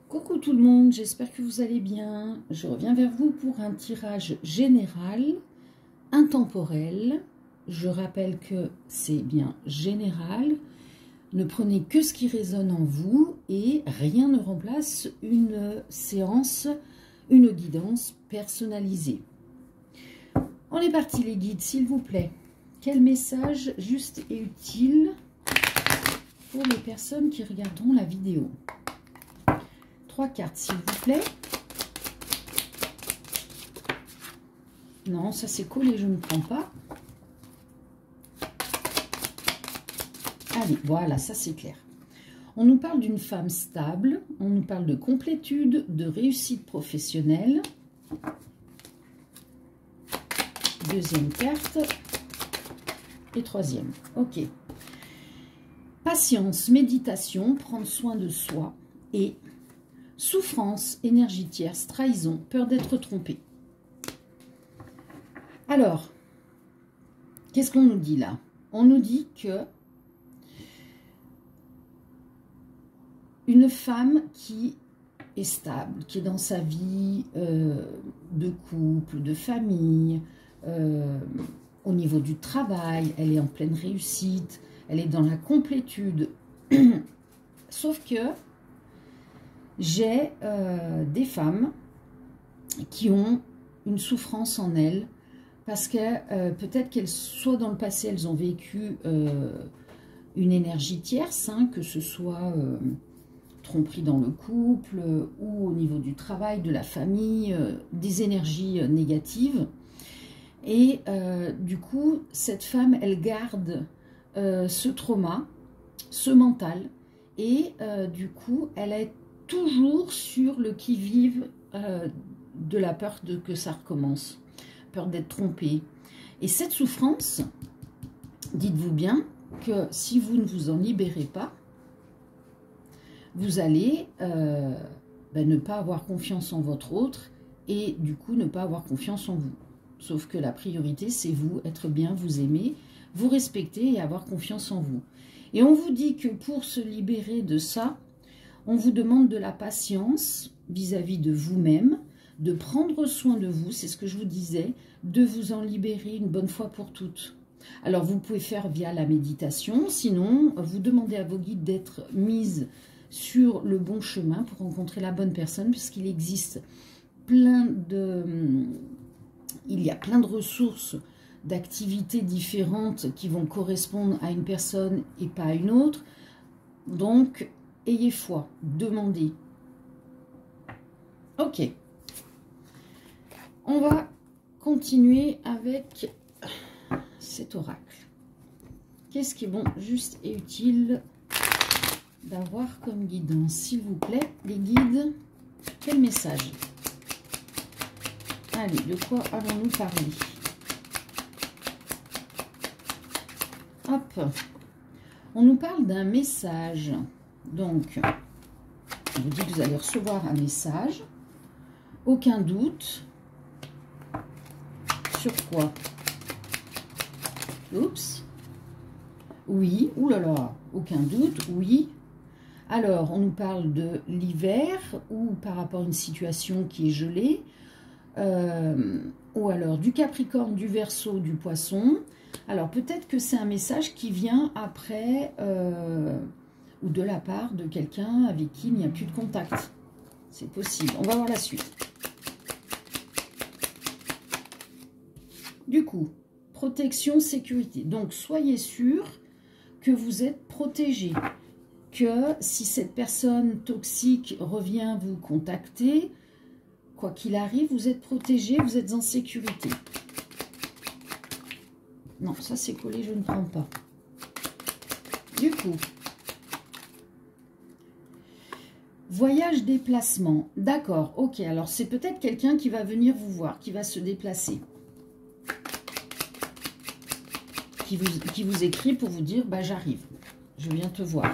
Coucou tout le monde, j'espère que vous allez bien. Je reviens vers vous pour un tirage général, intemporel. Je rappelle que c'est bien général. Ne prenez que ce qui résonne en vous et rien ne remplace une séance, une guidance personnalisée. On est parti les guides, s'il vous plaît. Quel message juste et utile pour les personnes qui regarderont la vidéo? 3 cartes, s'il vous plaît. Non, ça c'est collé, je ne prends pas. Allez, voilà, ça c'est clair. On nous parle d'une femme stable, on nous parle de complétude, de réussite professionnelle. Deuxième carte. Et troisième. Ok. Patience, méditation, prendre soin de soi et souffrance, énergie tierce, trahison, peur d'être trompé. Alors, qu'est-ce qu'on nous dit là? On nous dit que une femme qui est stable, qui est dans sa vie de couple, de famille, au niveau du travail, elle est en pleine réussite, elle est dans la complétude. Sauf que j'ai des femmes qui ont une souffrance en elles parce que peut-être qu'elles, soit dans le passé, elles ont vécu une énergie tierce, hein, que ce soit tromperie dans le couple ou au niveau du travail, de la famille, des énergies négatives. Et du coup, cette femme, elle garde ce trauma, ce mental, et du coup, elle est toujours sur le qui-vive de la peur que ça recommence, peur d'être trompée. Et cette souffrance, dites-vous bien que si vous ne vous en libérez pas, vous allez ne pas avoir confiance en votre autre et du coup ne pas avoir confiance en vous. Sauf que la priorité, c'est vous, être bien, vous aimer, vous respecter et avoir confiance en vous. Et on vous dit que pour se libérer de ça, on vous demande de la patience vis-à-vis de vous-même, de prendre soin de vous, c'est ce que je vous disais, de vous en libérer une bonne fois pour toutes. Alors vous pouvez faire via la méditation, sinon vous demandez à vos guides d'être mises sur le bon chemin pour rencontrer la bonne personne, puisqu'il existe plein de... Il y a plein de ressources, d'activités différentes qui vont correspondre à une personne et pas à une autre. Donc, ayez foi, demandez. Ok. On va continuer avec cet oracle. Qu'est-ce qui est bon, juste et utile d'avoir comme guidance? S'il vous plaît, les guides, quel message? Allez, de quoi allons-nous parler? Hop, on nous parle d'un message. Donc, on vous dit que vous allez recevoir un message. Aucun doute. Sur quoi? Oups. Oui, oulala, aucun doute, oui. Alors, on nous parle de l'hiver ou par rapport à une situation qui est gelée. Ou alors du Capricorne, du Verseau, du Poisson. Alors peut-être que c'est un message qui vient après ou de la part de quelqu'un avec qui il n'y a plus de contact. C'est possible. On va voir la suite. Du coup, protection, sécurité. Donc soyez sûr que vous êtes protégé. Que si cette personne toxique revient vous contacter, quoi qu'il arrive, vous êtes protégé, vous êtes en sécurité. Non, ça c'est collé, je ne prends pas. Du coup, voyage, déplacement. D'accord, ok. Alors c'est peut-être quelqu'un qui va venir vous voir, qui va se déplacer. Qui vous écrit pour vous dire, bah j'arrive, je viens te voir.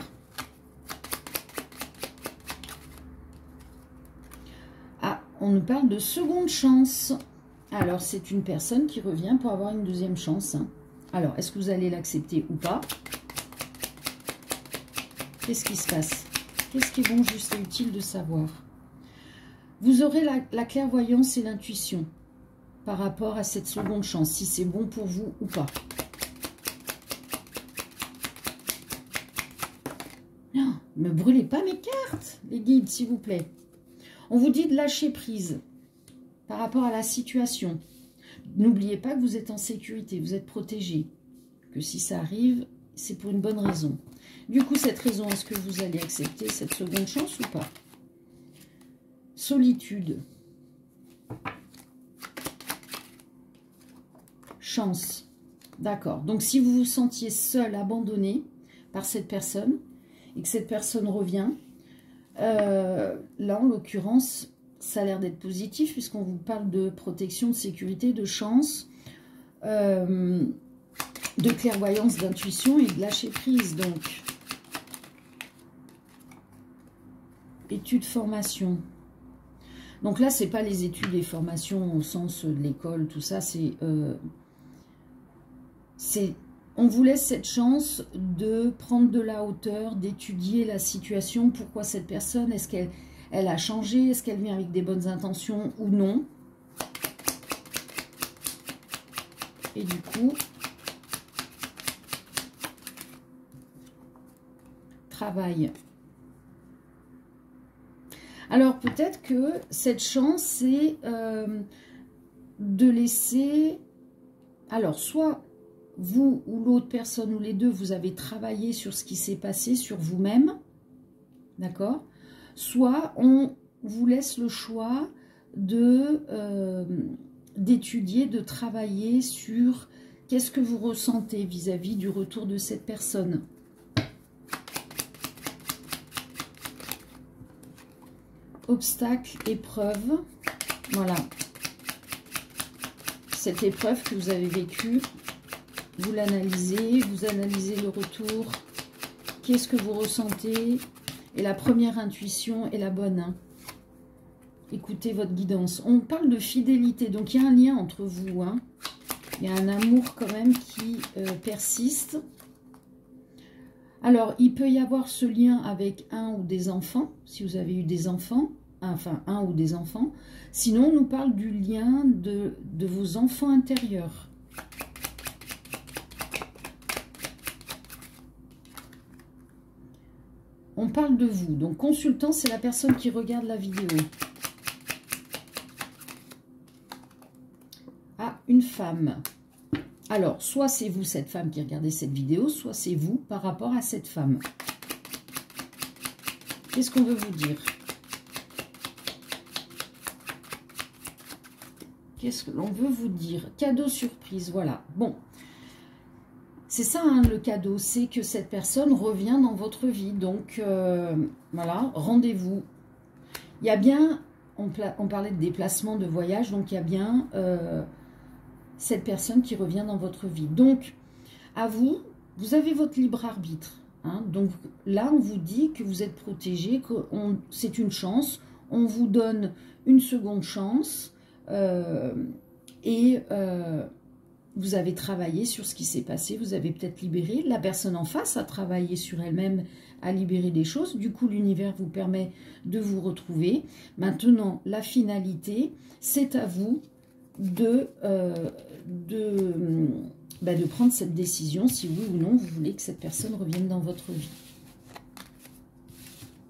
On nous parle de seconde chance. Alors, c'est une personne qui revient pour avoir une deuxième chance. Alors, est-ce que vous allez l'accepter ou pas? Qu'est-ce qui se passe? Qu'est-ce qui est bon, juste et utile de savoir? Vous aurez la clairvoyance et l'intuition par rapport à cette seconde chance, si c'est bon pour vous ou pas. Non, ne me brûlez pas mes cartes, les guides, s'il vous plaît. On vous dit de lâcher prise par rapport à la situation. N'oubliez pas que vous êtes en sécurité, vous êtes protégé. Que si ça arrive, c'est pour une bonne raison. Du coup, cette raison, est-ce que vous allez accepter cette seconde chance ou pas? Solitude. Chance. D'accord. Donc, si vous vous sentiez seul, abandonné par cette personne, et que cette personne revient, là, en l'occurrence, ça a l'air d'être positif, puisqu'on vous parle de protection, de sécurité, de chance, de clairvoyance, d'intuition et de lâcher prise. Donc, études, formation. Donc là, c'est pas les études et formations au sens de l'école, tout ça, on vous laisse cette chance de prendre de la hauteur, d'étudier la situation, pourquoi cette personne, est-ce qu'elle a changé, est-ce qu'elle vient avec des bonnes intentions ou non. Et du coup, travail. Alors peut-être que cette chance, c'est de laisser... Alors soit vous ou l'autre personne ou les deux, vous avez travaillé sur ce qui s'est passé, sur vous-même, d'accord? Soit on vous laisse le choix d'étudier, de travailler sur qu'est-ce que vous ressentez vis-à-vis du retour de cette personne. Obstacle, épreuve, voilà. Cette épreuve que vous avez vécue, vous l'analysez, vous analysez le retour, qu'est-ce que vous ressentez, et la première intuition est la bonne. Hein. Écoutez votre guidance. On parle de fidélité, donc il y a un lien entre vous. Hein. Il y a un amour quand même qui persiste. Alors, il peut y avoir ce lien avec un ou des enfants, si vous avez eu des enfants, enfin un ou des enfants. Sinon, on nous parle du lien de vos enfants intérieurs. On parle de vous. Donc, consultant, c'est la personne qui regarde la vidéo. Ah, une femme. Alors, soit c'est vous, cette femme, qui regardez cette vidéo, soit c'est vous par rapport à cette femme. Qu'est-ce qu'on veut vous dire? Qu'est-ce que l'on veut vous dire? Cadeau surprise, voilà. Bon, c'est ça, hein, le cadeau, c'est que cette personne revient dans votre vie. Donc, voilà, rendez-vous. Il y a bien, on parlait de déplacement, de voyage, donc il y a bien... cette personne qui revient dans votre vie. Donc, à vous, vous avez votre libre arbitre. Hein. Donc là, on vous dit que vous êtes protégé, que c'est une chance. On vous donne une seconde chance. Vous avez travaillé sur ce qui s'est passé. Vous avez peut-être libéré. La personne en face a travaillé sur elle-même, à libérer des choses. Du coup, l'univers vous permet de vous retrouver. Maintenant, la finalité, c'est à vous de prendre cette décision, si oui ou non vous voulez que cette personne revienne dans votre vie.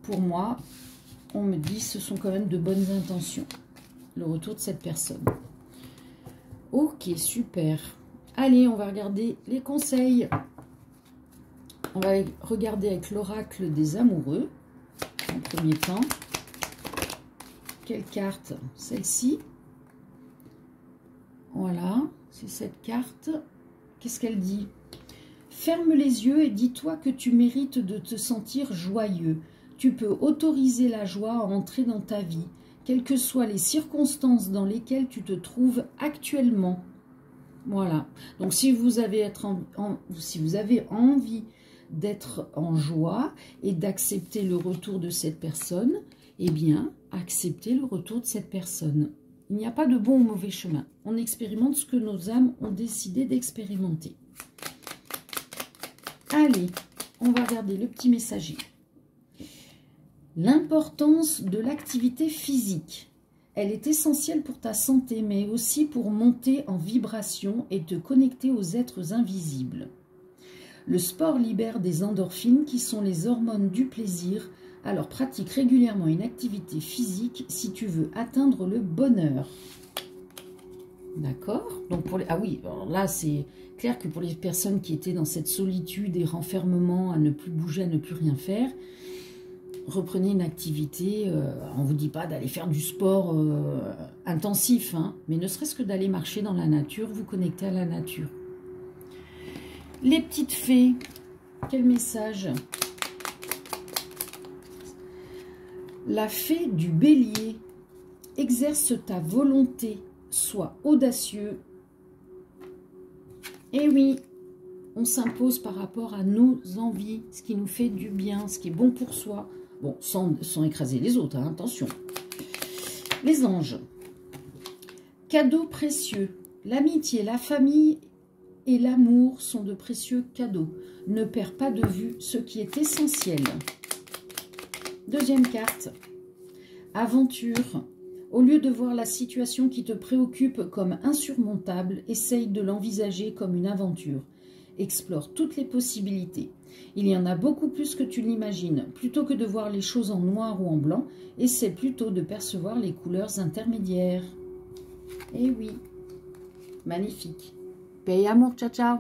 Pour moi, on me dit ce sont quand même de bonnes intentions, le retour de cette personne. Ok, super. Allez, on va regarder les conseils. On va regarder avec l'oracle des amoureux, en premier temps. Quelle carte? Celle-ci. Voilà, c'est cette carte. Qu'est-ce qu'elle dit? Ferme les yeux et dis-toi que tu mérites de te sentir joyeux. Tu peux autoriser la joie à entrer dans ta vie, quelles que soient les circonstances dans lesquelles tu te trouves actuellement. Voilà. Donc, si vous avez envie d'être en joie et d'accepter le retour de cette personne, eh bien, acceptez le retour de cette personne. Il n'y a pas de bon ou mauvais chemin. On expérimente ce que nos âmes ont décidé d'expérimenter. Allez, on va regarder le petit messager. L'importance de l'activité physique. Elle est essentielle pour ta santé, mais aussi pour monter en vibration et te connecter aux êtres invisibles. Le sport libère des endorphines qui sont les hormones du plaisir, alors pratique régulièrement une activité physique si tu veux atteindre le bonheur. D'accord? Donc pour les... Ah oui, alors là c'est clair que pour les personnes qui étaient dans cette solitude et renfermement, à ne plus bouger, à ne plus rien faire, reprenez une activité, on ne vous dit pas d'aller faire du sport intensif, hein, mais ne serait-ce que d'aller marcher dans la nature, vous connecter à la nature. Les petites fées, quel message? La fée du bélier, exerce ta volonté, sois audacieux. Et oui, on s'impose par rapport à nos envies, ce qui nous fait du bien, ce qui est bon pour soi. Bon, sans écraser les autres, hein, attention. Les anges. Cadeaux précieux. L'amitié, la famille et l'amour sont de précieux cadeaux. Ne perds pas de vue ce qui est essentiel. Deuxième carte. Aventure. Au lieu de voir la situation qui te préoccupe comme insurmontable, essaye de l'envisager comme une aventure. Explore toutes les possibilités. Il y en a beaucoup plus que tu l'imagines. Plutôt que de voir les choses en noir ou en blanc, essaie plutôt de percevoir les couleurs intermédiaires. Eh oui, magnifique. Paix et amour, ciao ciao.